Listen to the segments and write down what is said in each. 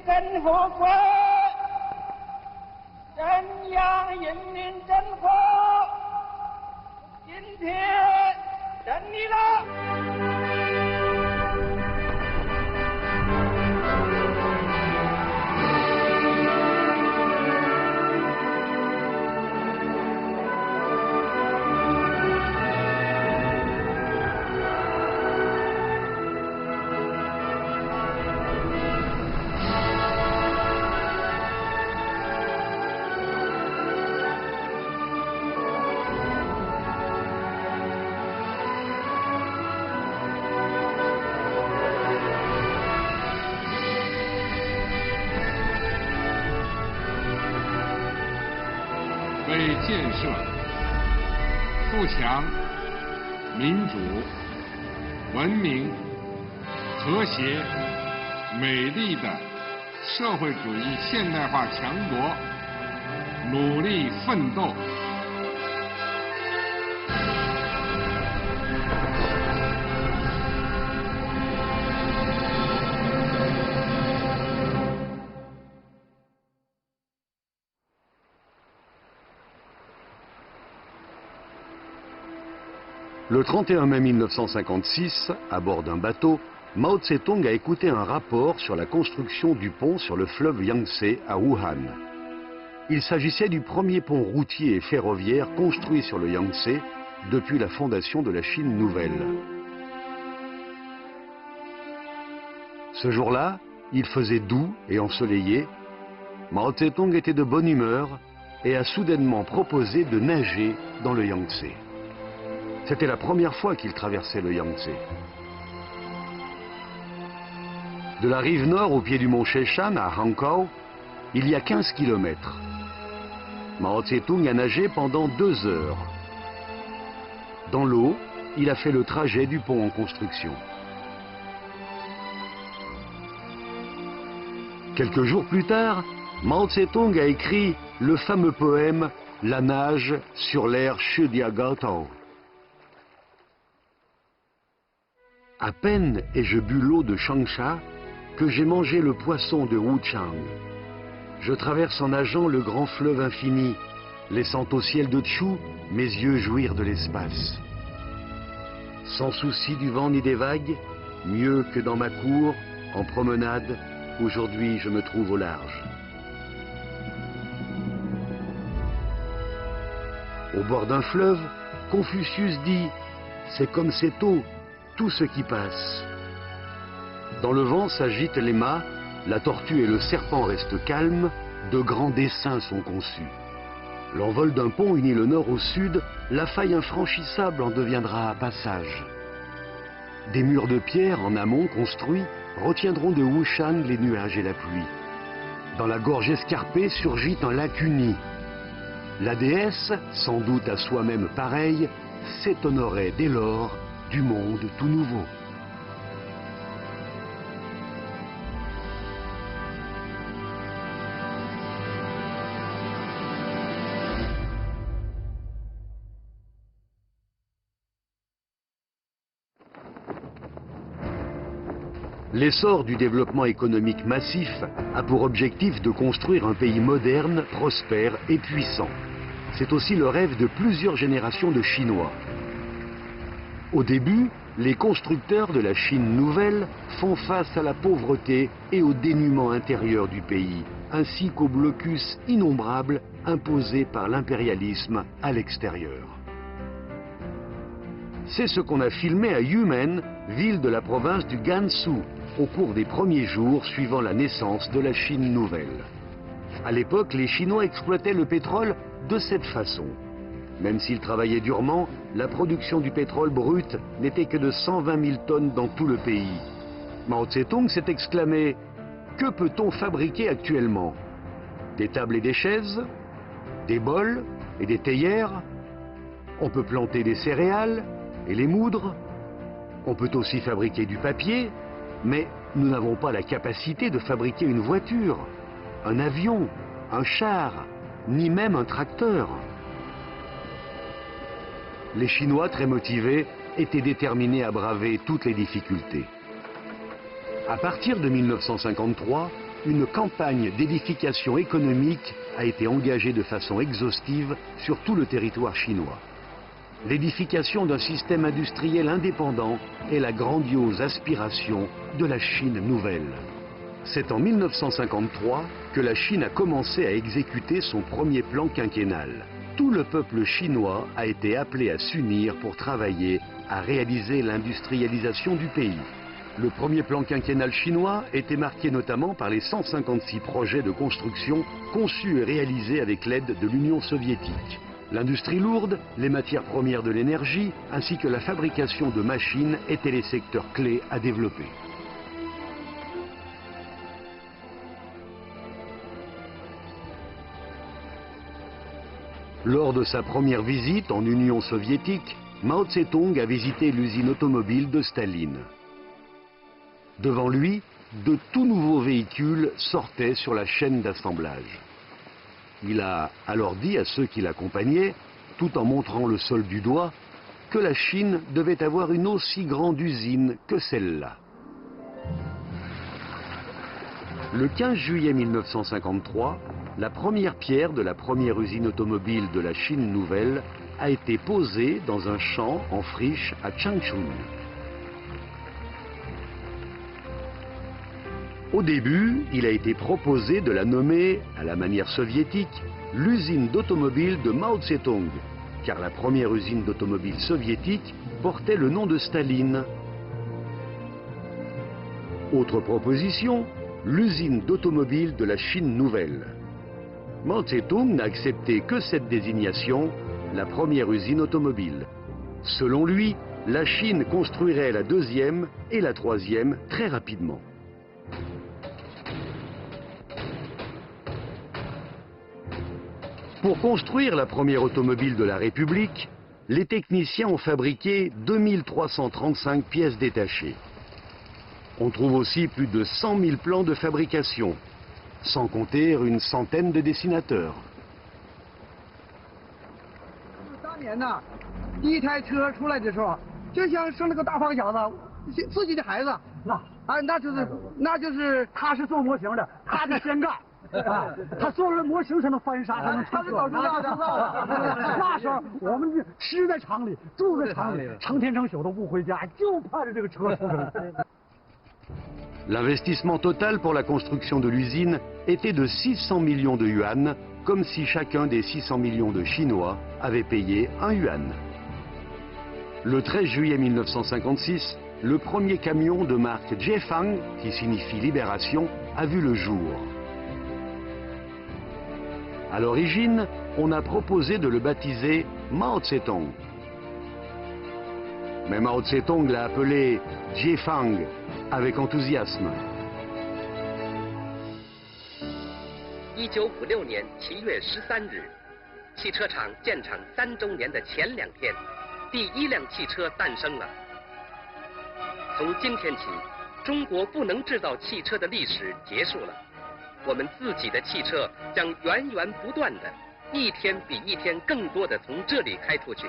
跟和国，真阳人民真火，今天等你了。为建设富强、民主、文明、和谐、美丽的社会主义现代化强国努力奋斗。Le 31 mai 1956, à bord d'un bateau, Mao Tse-tung a écouté un rapport sur la construction du pont sur le fleuve Yangtze à Wuhan. Il s'agissait du premier pont routier et ferroviaire construit sur le Yangtze depuis la fondation de la Chine nouvelle. Ce jour-là, il faisait doux et ensoleillé. Mao Tse-tung était de bonne humeur et a soudainement proposé de nager dans le Yangtze. C'était la première fois qu'il traversait le Yangtze. De la rive nord au pied du mont Sheshan à Hankou, il y a 15 km. Mao Tse-tung a nagé pendant 2 heures. Dans l'eau, il a fait le trajet du pont en construction. Quelques jours plus tard, Mao Tse-tung a écrit le fameux poème « La nage sur l'air Shidiagaotao ». À peine ai-je bu l'eau de Changsha que j'ai mangé le poisson de Wuchang. Je traverse en nageant le grand fleuve infini, laissant au ciel de Chu mes yeux jouir de l'espace. Sans souci du vent ni des vagues, mieux que dans ma cour, en promenade, aujourd'hui je me trouve au large. Au bord d'un fleuve, Confucius dit « C'est comme cette eau, tout ce qui passe ». Dans le vent s'agitent les mâts, la tortue et le serpent restent calmes, de grands desseins sont conçus. L'envol d'un pont unit le nord au sud, la faille infranchissable en deviendra un passage. Des murs de pierre en amont construits retiendront de Wushan les nuages et la pluie. Dans la gorge escarpée surgit un lac uni. La déesse, sans doute à soi-même pareille, s'étonnerait dès lors du monde tout nouveau. L'essor du développement économique massif a pour objectif de construire un pays moderne, prospère et puissant. C'est aussi le rêve de plusieurs générations de Chinois. Au début, les constructeurs de la Chine nouvelle font face à la pauvreté et au dénuement intérieur du pays, ainsi qu'aux blocus innombrables imposés par l'impérialisme à l'extérieur. C'est ce qu'on a filmé à Yumen, ville de la province du Gansu, au cours des premiers jours suivant la naissance de la Chine nouvelle. À l'époque, les Chinois exploitaient le pétrole de cette façon. Même s'ils travaillaient durement, la production du pétrole brut n'était que de 120 000 tonnes dans tout le pays. Mao Tse-tung s'est exclamé « Que peut-on fabriquer actuellement? Des tables et des chaises? Des bols et des théières? On peut planter des céréales et les moudre? On peut aussi fabriquer du papier, mais nous n'avons pas la capacité de fabriquer une voiture, un avion, un char, ni même un tracteur. » Les Chinois, très motivés, étaient déterminés à braver toutes les difficultés. À partir de 1953, une campagne d'édification économique a été engagée de façon exhaustive sur tout le territoire chinois. L'édification d'un système industriel indépendant est la grandiose aspiration de la Chine nouvelle. C'est en 1953 que la Chine a commencé à exécuter son premier plan quinquennal. Tout le peuple chinois a été appelé à s'unir pour travailler à réaliser l'industrialisation du pays. Le premier plan quinquennal chinois était marqué notamment par les 156 projets de construction conçus et réalisés avec l'aide de l'Union soviétique. L'industrie lourde, les matières premières de l'énergie, ainsi que la fabrication de machines étaient les secteurs clés à développer. Lors de sa première visite en Union soviétique, Mao Tse-tung a visité l'usine automobile de Staline. Devant lui, de tout nouveaux véhicules sortaient sur la chaîne d'assemblage. Il a alors dit à ceux qui l'accompagnaient, tout en montrant le sol du doigt, que la Chine devait avoir une aussi grande usine que celle-là. Le 15 juillet 1953, la première pierre de la première usine automobile de la Chine nouvelle a été posée dans un champ en friche à Changchun. Au début, il a été proposé de la nommer, à la manière soviétique, l'usine d'automobile de Mao Tse-tung, car la première usine d'automobile soviétique portait le nom de Staline. Autre proposition, l'usine d'automobile de la Chine nouvelle. Mao Tse-tung n'a accepté que cette désignation, la première usine automobile. Selon lui, la Chine construirait la deuxième et la troisième très rapidement. Pour construire la première automobile de la République, les techniciens ont fabriqué 2335 pièces détachées. On trouve aussi plus de 100 000 plans de fabrication, sans compter une centaine de dessinateurs. 当年呢，第一台车出来的时候，就像生了个大胖小子，自己的孩子，那就是他是做模型的，他是先干。他做了模型才能翻沙，才能他是早知道的。那时候我们吃在厂里，住在厂里，成天成宿都不回家，就盼着这个车出生。L'investissement total pour la construction de l'usine était de 600 millions de yuan, comme si chacun des 600 millions de Chinois avait payé 1 yuan. Le 13 juillet 1956, le premier camion de marque Jiefang, qui signifie libération, a vu le jour. À l'origine, on a proposé de le baptiser Mao Tse-tung. Mais Mao Tse-tung l'a appelé Jiefang avec enthousiasme. 1956年7月13日，汽车厂建厂3周年的前2天，第1辆汽车诞生了。从今天起，中国不能制造汽车的历史结束了。我们自己的汽车将源源不断的，一天比一天更多的从这里开出去。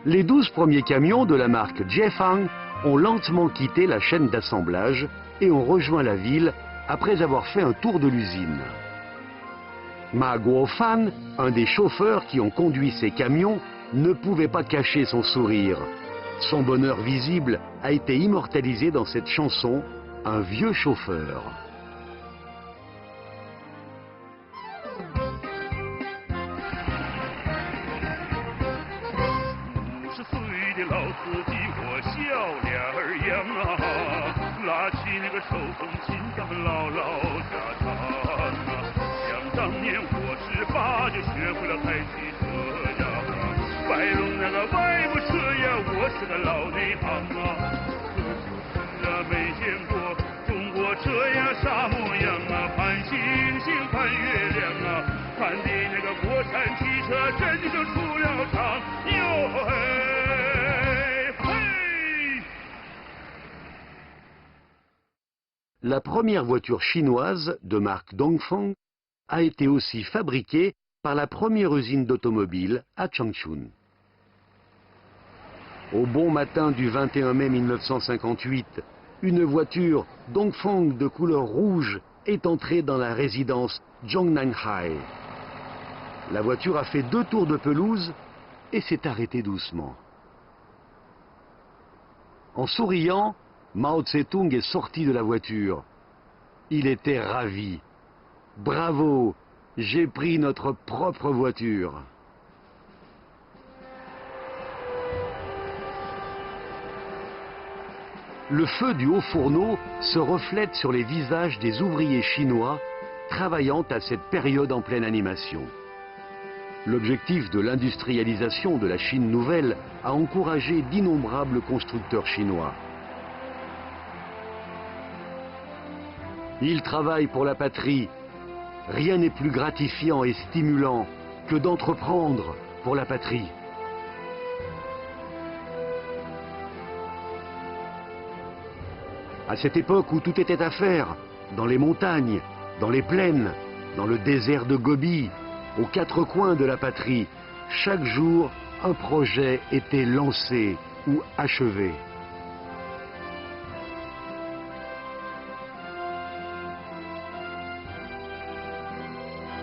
Les 12 premiers camions de la marque Jiefang ont lentement quitté la chaîne d'assemblage et ont rejoint la ville après avoir fait un tour de l'usine. Ma Guofan, un des chauffeurs qui ont conduit ces camions, ne pouvait pas cacher son sourire. Son bonheur visible a été immortalisé dans cette chanson, Un vieux chauffeur. 50岁的老司机，我笑脸儿扬啊，拉起那个手风琴，咱们唠唠家常啊。想当年我18就学会了开汽车呀，摆弄那个外部车呀，我是个老内行啊。可是没见过中国这样啥模样啊，盼星星盼月亮啊，盼的那个国产汽车真就出了厂哟嘿。 La première voiture chinoise de marque Dongfeng a été aussi fabriquée par la première usine d'automobile à Changchun. Au bon matin du 21 mai 1958, une voiture Dongfeng de couleur rouge est entrée dans la résidence Zhongnanhai. La voiture a fait 2 tours de pelouse et s'est arrêtée doucement. En souriant, Mao Tse-tung est sorti de la voiture. Il était ravi. Bravo, j'ai pris notre propre voiture. Le feu du haut fourneau se reflète sur les visages des ouvriers chinois travaillant à cette période en pleine animation. L'objectif de l'industrialisation de la Chine nouvelle a encouragé d'innombrables constructeurs chinois. Ils travaillent pour la patrie. Rien n'est plus gratifiant et stimulant que d'entreprendre pour la patrie. À cette époque où tout était à faire, dans les montagnes, dans les plaines, dans le désert de Gobi, aux 4 coins de la patrie, chaque jour, un projet était lancé ou achevé.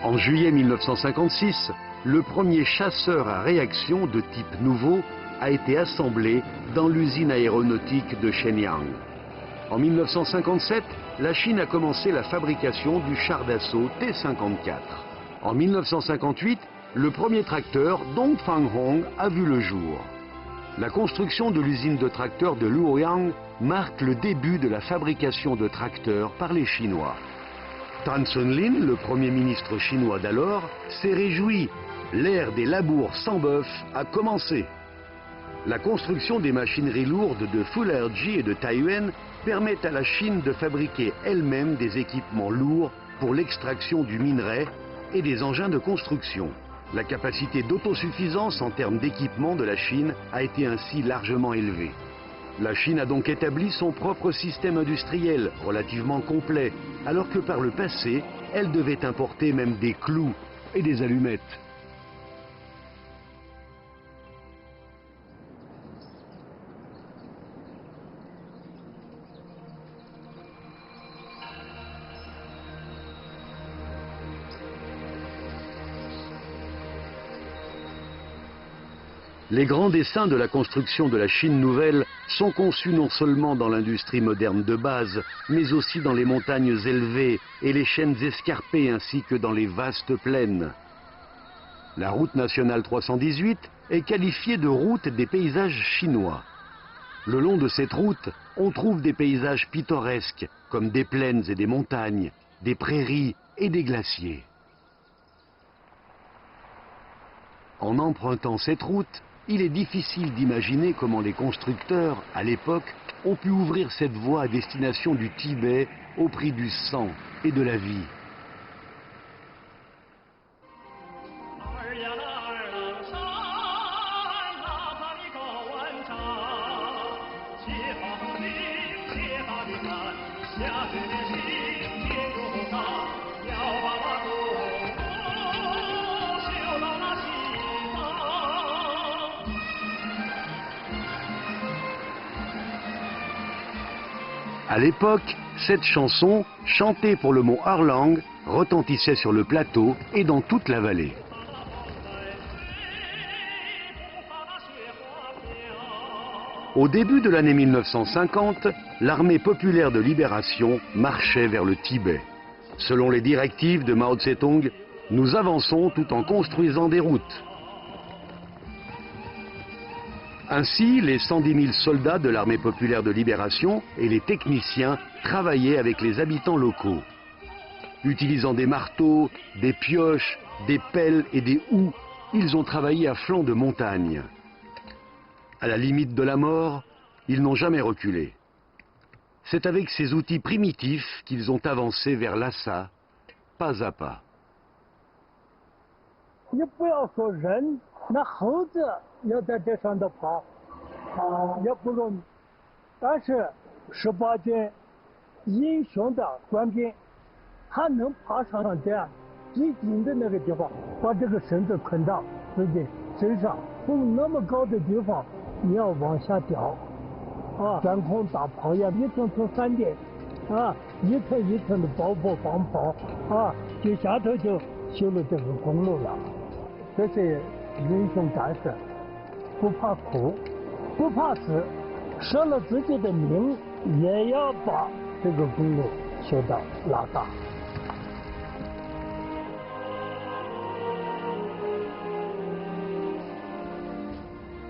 En juillet 1956, le premier chasseur à réaction de type nouveau a été assemblé dans l'usine aéronautique de Shenyang. En 1957, la Chine a commencé la fabrication du char d'assaut T-54. En 1958, le premier tracteur Dongfang Hong a vu le jour. La construction de l'usine de tracteurs de Luoyang marque le début de la fabrication de tracteurs par les Chinois. Tan Son-lin, le premier ministre chinois d'alors, s'est réjoui. L'ère des labours sans bœuf a commencé. La construction des machineries lourdes de Fulerji et de Taiyuan permet à la Chine de fabriquer elle-même des équipements lourds pour l'extraction du minerai et des engins de construction. La capacité d'autosuffisance en termes d'équipement de la Chine a été ainsi largement élevée. La Chine a donc établi son propre système industriel relativement complet, alors que par le passé, elle devait importer même des clous et des allumettes. Les grands dessins de la construction de la Chine nouvelle sont conçus non seulement dans l'industrie moderne de base, mais aussi dans les montagnes élevées et les chaînes escarpées ainsi que dans les vastes plaines. La route nationale 318 est qualifiée de route des paysages chinois. Le long de cette route, on trouve des paysages pittoresques comme des plaines et des montagnes, des prairies et des glaciers. En empruntant cette route, il est difficile d'imaginer comment les constructeurs, à l'époque, ont pu ouvrir cette voie à destination du Tibet au prix du sang et de la vie. À l'époque, cette chanson, chantée pour le mont Harlang, retentissait sur le plateau et dans toute la vallée. Au début de l'année 1950, l'armée populaire de libération marchait vers le Tibet. Selon les directives de Mao Tse-tung, nous avançons tout en construisant des routes. Ainsi, les 110 000 soldats de l'armée populaire de libération et les techniciens travaillaient avec les habitants locaux. Utilisant des marteaux, des pioches, des pelles et des houes, ils ont travaillé à flanc de montagne. À la limite de la mort, ils n'ont jamais reculé. C'est avec ces outils primitifs qu'ils ont avancé vers Lhasa, pas à pas. 你不要说人，那猴子要在这上头跑，也不容易。但是18军英雄的官兵，他能爬上这样最近的那个地方，把这个绳子捆到自己身上，从那么高的地方你要往下掉，悬空大炮呀，一层层闪电，一层一层的爆破放炮，就下头就修了这个公路了。这是英雄战士，不怕苦，不怕死，舍了自己的命，也要把这个公路修到拉萨。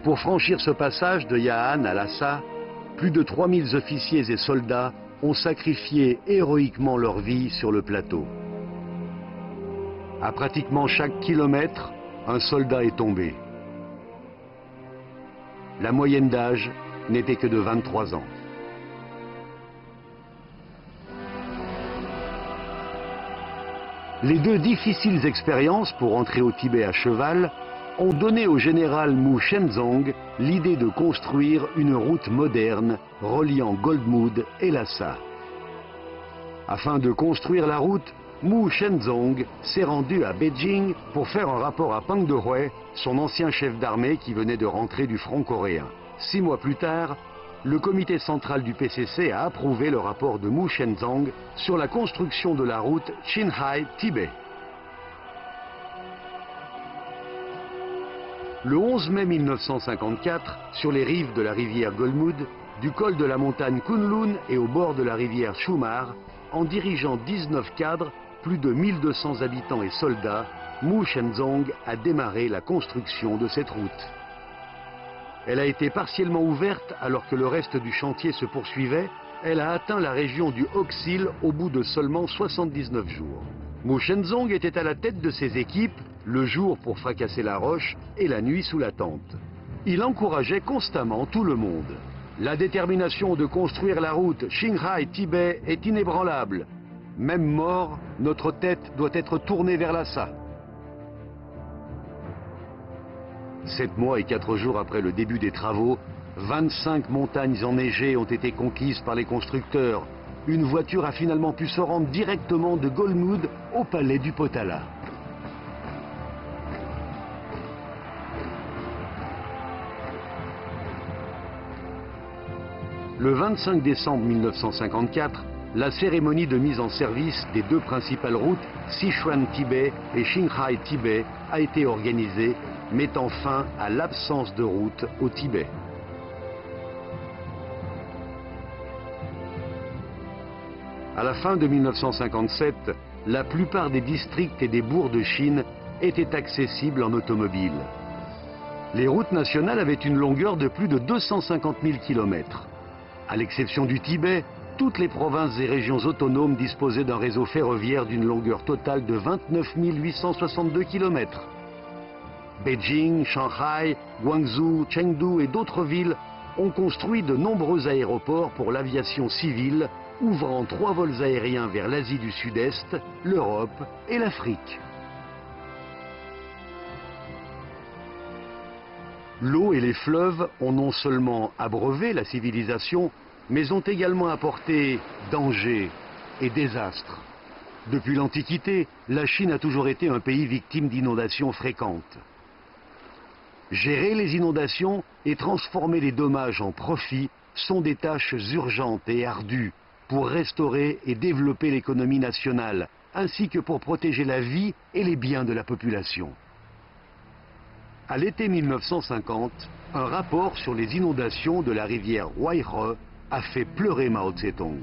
Pour franchir ce passage de Yahan à Lhasa, plus de 3000 officiers et soldats ont sacrifié héroïquement leur vie sur le plateau. À pratiquement chaque kilomètre, un soldat est tombé. La moyenne d'âge n'était que de 23 ans. Les deux difficiles expériences pour entrer au Tibet à cheval ont donné au général Mu Shenzong l'idée de construire une route moderne reliant Goldmood et Lhasa. Afin de construire la route, Mu Shenzong s'est rendu à Beijing pour faire un rapport à Peng Dehuai, son ancien chef d'armée qui venait de rentrer du front coréen. 6 mois plus tard, le comité central du PCC a approuvé le rapport de Mu Shenzong sur la construction de la route Qinghai-Tibet. Le 11 mai 1954, sur les rives de la rivière Golmud, du col de la montagne Kunlun et au bord de la rivière Shumar, en dirigeant 19 cadres, plus de 1200 habitants et soldats, Mu Shenzong a démarré la construction de cette route. Elle a été partiellement ouverte alors que le reste du chantier se poursuivait. Elle a atteint la région du Oxil au bout de seulement 79 jours. Mu Shenzong était à la tête de ses équipes, le jour pour fracasser la roche et la nuit sous la tente. Il encourageait constamment tout le monde. La détermination de construire la route Qinghai-Tibet est inébranlable. Même mort, notre tête doit être tournée vers Lhasa. 7 mois et 4 jours après le début des travaux, 25 montagnes enneigées ont été conquises par les constructeurs. Une voiture a finalement pu se rendre directement de Golmud au palais du Potala. Le 25 décembre 1954, la cérémonie de mise en service des deux principales routes, Sichuan-Tibet et Qinghai-Tibet, a été organisée, mettant fin à l'absence de route au Tibet. À la fin de 1957, la plupart des districts et des bourgs de Chine étaient accessibles en automobile. Les routes nationales avaient une longueur de plus de 250 000 km. À l'exception du Tibet, toutes les provinces et régions autonomes disposaient d'un réseau ferroviaire d'une longueur totale de 29 862 km. Beijing, Shanghai, Guangzhou, Chengdu et d'autres villes ont construit de nombreux aéroports pour l'aviation civile, ouvrant 3 vols aériens vers l'Asie du Sud-Est, l'Europe et l'Afrique. L'eau et les fleuves ont non seulement abreuvé la civilisation, mais ont également apporté dangers et désastres. Depuis l'Antiquité, la Chine a toujours été un pays victime d'inondations fréquentes. Gérer les inondations et transformer les dommages en profit sont des tâches urgentes et ardues pour restaurer et développer l'économie nationale, ainsi que pour protéger la vie et les biens de la population. À l'été 1950, un rapport sur les inondations de la rivière Huaihe a fait pleurer Mao Tse-tung.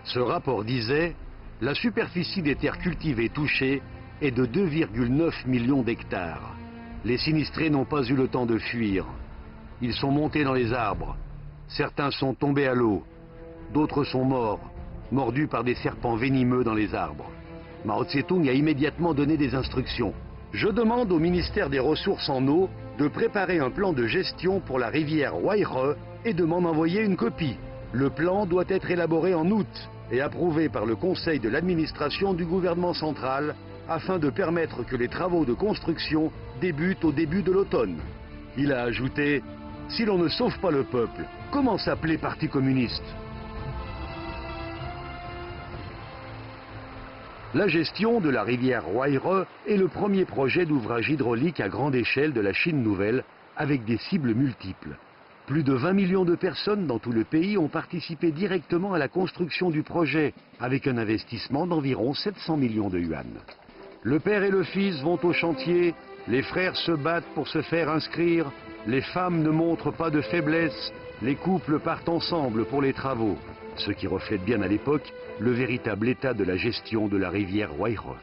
Ce rapport disait « La superficie des terres cultivées touchées est de 2,9 millions d'hectares. Les sinistrés n'ont pas eu le temps de fuir. Ils sont montés dans les arbres. Certains sont tombés à l'eau. D'autres sont morts, mordus par des serpents venimeux dans les arbres. » Mao Tse-tung a immédiatement donné des instructions. Je demande au ministère des Ressources en eau de préparer un plan de gestion pour la rivière Huaihe et de m'en envoyer une copie. Le plan doit être élaboré en août et approuvé par le Conseil de l'administration du gouvernement central afin de permettre que les travaux de construction débutent au début de l'automne. Il a ajouté « Si l'on ne sauve pas le peuple, comment s'appeler Parti communiste ?» La gestion de la rivière Huaihe est le premier projet d'ouvrage hydraulique à grande échelle de la Chine nouvelle avec des cibles multiples. Plus de 20 millions de personnes dans tout le pays ont participé directement à la construction du projet, avec un investissement d'environ 700 millions de yuan. Le père et le fils vont au chantier, les frères se battent pour se faire inscrire, les femmes ne montrent pas de faiblesse, les couples partent ensemble pour les travaux, ce qui reflète bien à l'époque le véritable état de la gestion de la rivière Huairou.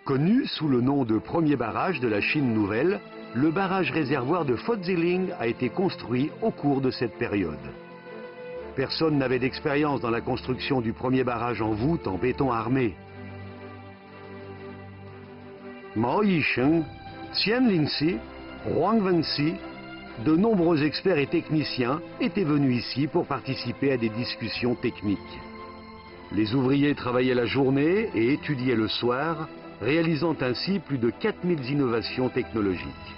Connu sous le nom de premier barrage de la Chine nouvelle, le barrage réservoir de Fotziling a été construit au cours de cette période. Personne n'avait d'expérience dans la construction du premier barrage en voûte en béton armé. Mao Yisheng, Xian Lingxi, Huang Wenxi, de nombreux experts et techniciens étaient venus ici pour participer à des discussions techniques. Les ouvriers travaillaient la journée et étudiaient le soir, réalisant ainsi plus de 4000 innovations technologiques.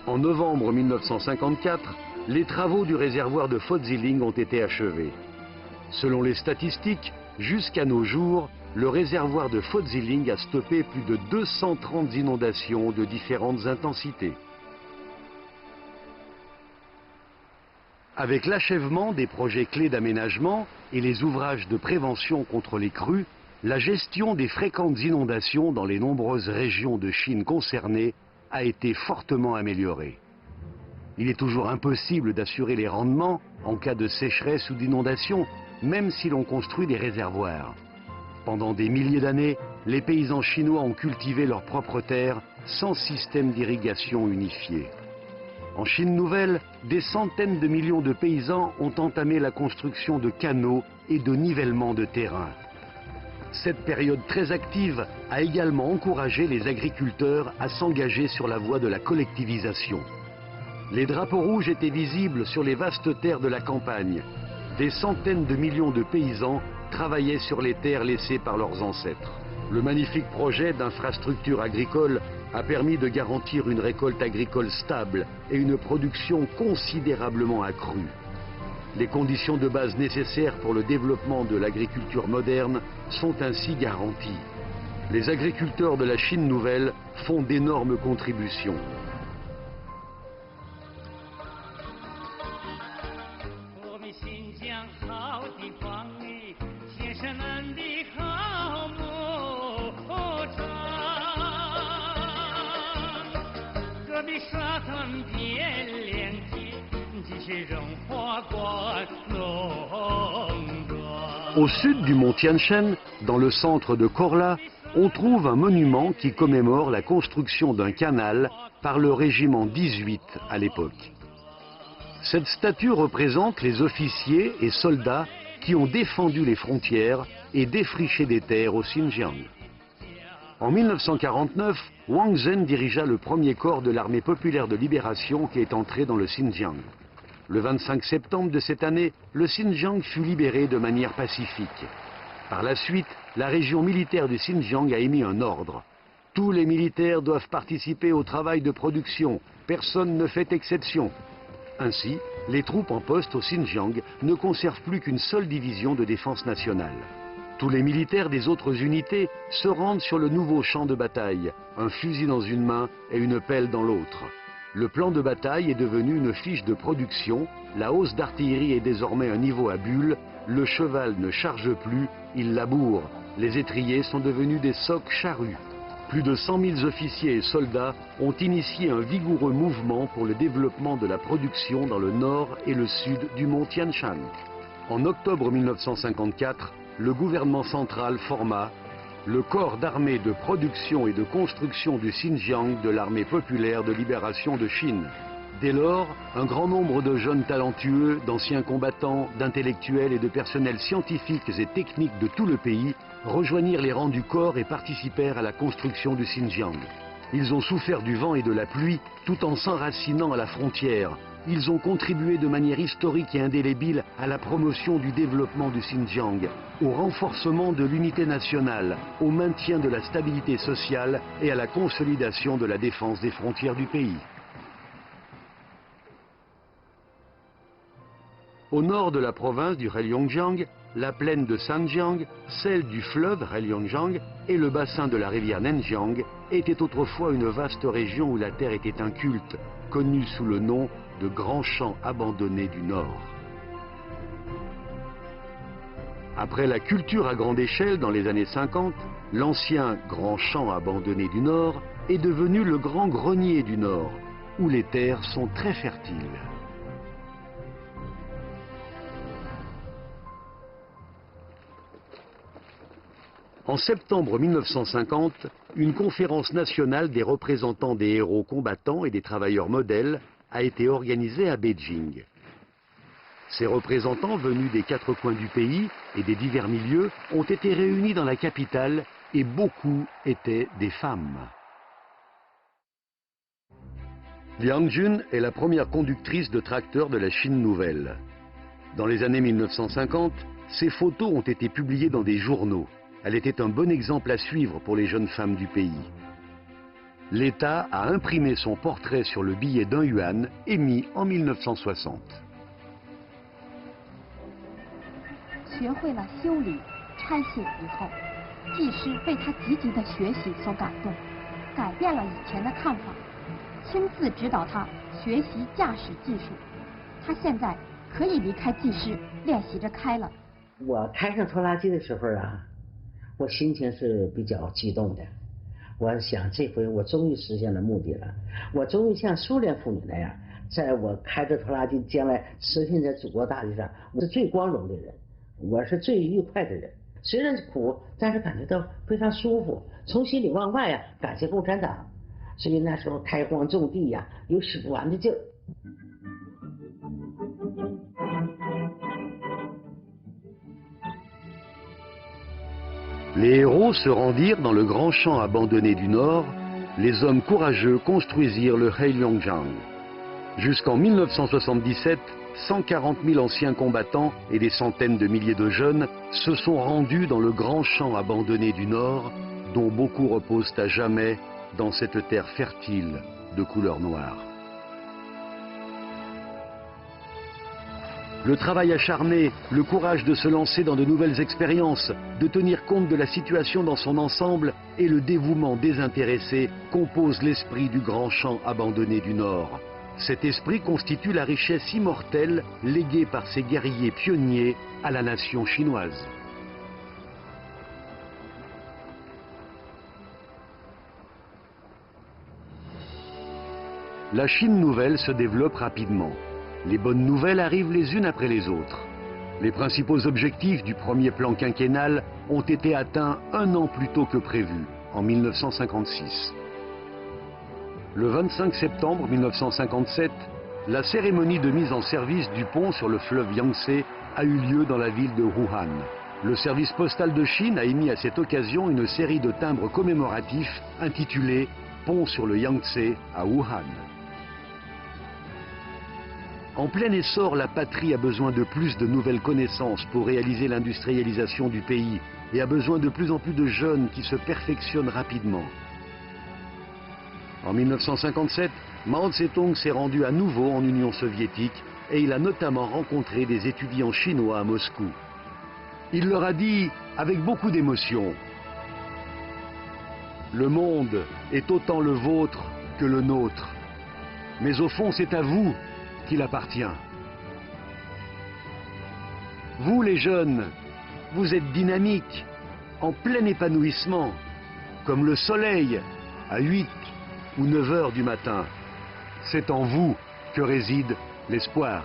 En novembre 1954, les travaux du réservoir de Fotziling ont été achevés. Selon les statistiques, jusqu'à nos jours, le réservoir de Fotziling a stoppé plus de 230 inondations de différentes intensités. Avec l'achèvement des projets clés d'aménagement et les ouvrages de prévention contre les crues, la gestion des fréquentes inondations dans les nombreuses régions de Chine concernées a été fortement améliorée. Il est toujours impossible d'assurer les rendements en cas de sécheresse ou d'inondation, même si l'on construit des réservoirs. Pendant des milliers d'années, les paysans chinois ont cultivé leurs propres terres sans système d'irrigation unifié. En Chine nouvelle, des centaines de millions de paysans ont entamé la construction de canaux et de nivellements de terrain. Cette période très active a également encouragé les agriculteurs à s'engager sur la voie de la collectivisation. Les drapeaux rouges étaient visibles sur les vastes terres de la campagne. Des centaines de millions de paysans travaillaient sur les terres laissées par leurs ancêtres. Le magnifique projet d'infrastructure agricole a permis de garantir une récolte agricole stable et une production considérablement accrue. Les conditions de base nécessaires pour le développement de l'agriculture moderne sont ainsi garanties. Les agriculteurs de la Chine nouvelle font d'énormes contributions. Au sud du mont Tianshan, dans le centre de Korla, on trouve un monument qui commémore la construction d'un canal par le régiment 18 à l'époque. Cette statue représente les officiers et soldats qui ont défendu les frontières et défriché des terres au Xinjiang. En 1949, Wang Zhen dirigea le premier corps de l'armée populaire de libération qui est entré dans le Xinjiang. Le 25 septembre de cette année, le Xinjiang fut libéré de manière pacifique. Par la suite, la région militaire du Xinjiang a émis un ordre. Tous les militaires doivent participer au travail de production. Personne ne fait exception. Ainsi, les troupes en poste au Xinjiang ne conservent plus qu'une seule division de défense nationale. Tous les militaires des autres unités se rendent sur le nouveau champ de bataille, un fusil dans une main et une pelle dans l'autre. Le plan de bataille est devenu une fiche de production, la hausse d'artillerie est désormais un niveau à bulles, le cheval ne charge plus, il laboure, les étriers sont devenus des socs charrues. Plus de 100 000 officiers et soldats ont initié un vigoureux mouvement pour le développement de la production dans le nord et le sud du mont Tianshan. En octobre 1954, le gouvernement central forma le corps d'armée de production et de construction du Xinjiang de l'armée populaire de libération de Chine. Dès lors, un grand nombre de jeunes talentueux, d'anciens combattants, d'intellectuels et de personnels scientifiques et techniques de tout le pays rejoignirent les rangs du corps et participèrent à la construction du Xinjiang. Ils ont souffert du vent et de la pluie tout en s'enracinant à la frontière. Ils ont contribué de manière historique et indélébile à la promotion du développement du Xinjiang, au renforcement de l'unité nationale, au maintien de la stabilité sociale et à la consolidation de la défense des frontières du pays. Au nord de la province du Heilongjiang, la plaine de Sanjiang, celle du fleuve Heilongjiang et le bassin de la rivière Nanjiang étaient autrefois une vaste région où la terre était un culte, connue sous le nom de grands champs abandonnés du Nord. Après la culture à grande échelle dans les années 50, l'ancien grand champ abandonné du Nord est devenu le grand grenier du Nord, où les terres sont très fertiles. En septembre 1950, une conférence nationale des représentants des héros combattants et des travailleurs modèles a été organisée à Beijing. Ces représentants venus des quatre coins du pays et des divers milieux ont été réunis dans la capitale et beaucoup étaient des femmes. Liang Jun est la première conductrice de tracteur de la Chine nouvelle. Dans les années 1950, ses photos ont été publiées dans des journaux. Elle était un bon exemple à suivre pour les jeunes femmes du pays. L'État a imprimé son portrait sur le billet d'1 yuan émis en 1960. 学会了修理、拆卸以后，技师被他积极的学习所感动，改变了以前的看法，亲自指导他学习驾驶技术。他现在可以离开技师，练习着开了。我开上拖拉机的时候啊，我心情是比较激动的。我想这回我终于实现了目的了，我终于像苏联妇女那样，在我开着拖拉机将来驰骋在祖国大地上，我是最光荣的人。 我是最愉快的人，虽然苦，但是感觉到非常舒服，从心里往外呀感谢共产党，所以那时候开荒种地呀，有使不完的劲儿。Les héros se rendirent dans le grand champ abandonné du Nord. Les hommes courageux construisirent le Heilongjiang. Jusqu'en 1977, 140 000 anciens combattants et des centaines de milliers de jeunes se sont rendus dans le grand champ abandonné du Nord, dont beaucoup reposent à jamais dans cette terre fertile de couleur noire. Le travail acharné, le courage de se lancer dans de nouvelles expériences, de tenir compte de la situation dans son ensemble et le dévouement désintéressé composent l'esprit du grand champ abandonné du Nord. Cet esprit constitue la richesse immortelle léguée par ces guerriers pionniers à la nation chinoise. La Chine nouvelle se développe rapidement. Les bonnes nouvelles arrivent les unes après les autres. Les principaux objectifs du premier plan quinquennal ont été atteints 1 an plus tôt que prévu, en 1956. Le 25 septembre 1957, la cérémonie de mise en service du pont sur le fleuve Yangtze a eu lieu dans la ville de Wuhan. Le service postal de Chine a émis à cette occasion une série de timbres commémoratifs intitulés « Pont sur le Yangtze à Wuhan ». En plein essor, la patrie a besoin de plus de nouvelles connaissances pour réaliser l'industrialisation du pays et a besoin de plus en plus de jeunes qui se perfectionnent rapidement. En 1957, Mao Tse-tung s'est rendu à nouveau en Union soviétique et il a notamment rencontré des étudiants chinois à Moscou. Il leur a dit avec beaucoup d'émotion: « Le monde est autant le vôtre que le nôtre, mais au fond c'est à vous qu'il appartient. Vous les jeunes, vous êtes dynamiques, en plein épanouissement, comme le soleil à 8 ou 9 heures du matin. C'est en vous que réside l'espoir. »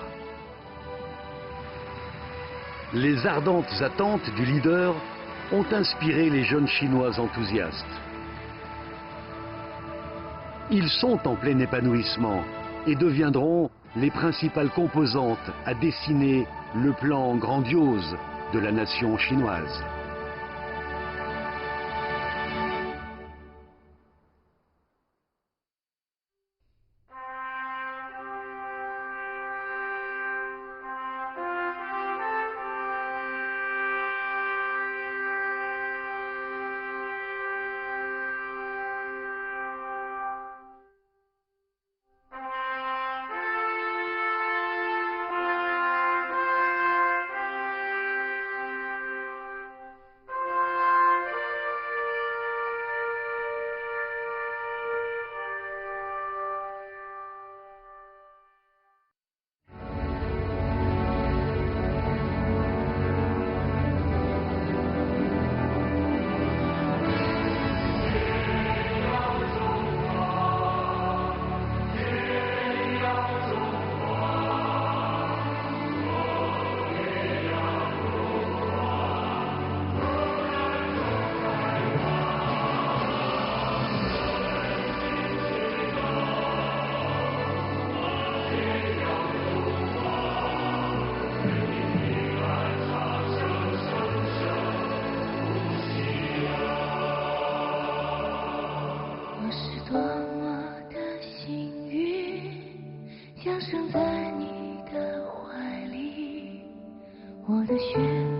Les ardentes attentes du leader ont inspiré les jeunes Chinois enthousiastes. Ils sont en plein épanouissement et deviendront les principales composantes à dessiner le plan grandiose de la nation chinoise. 我的血。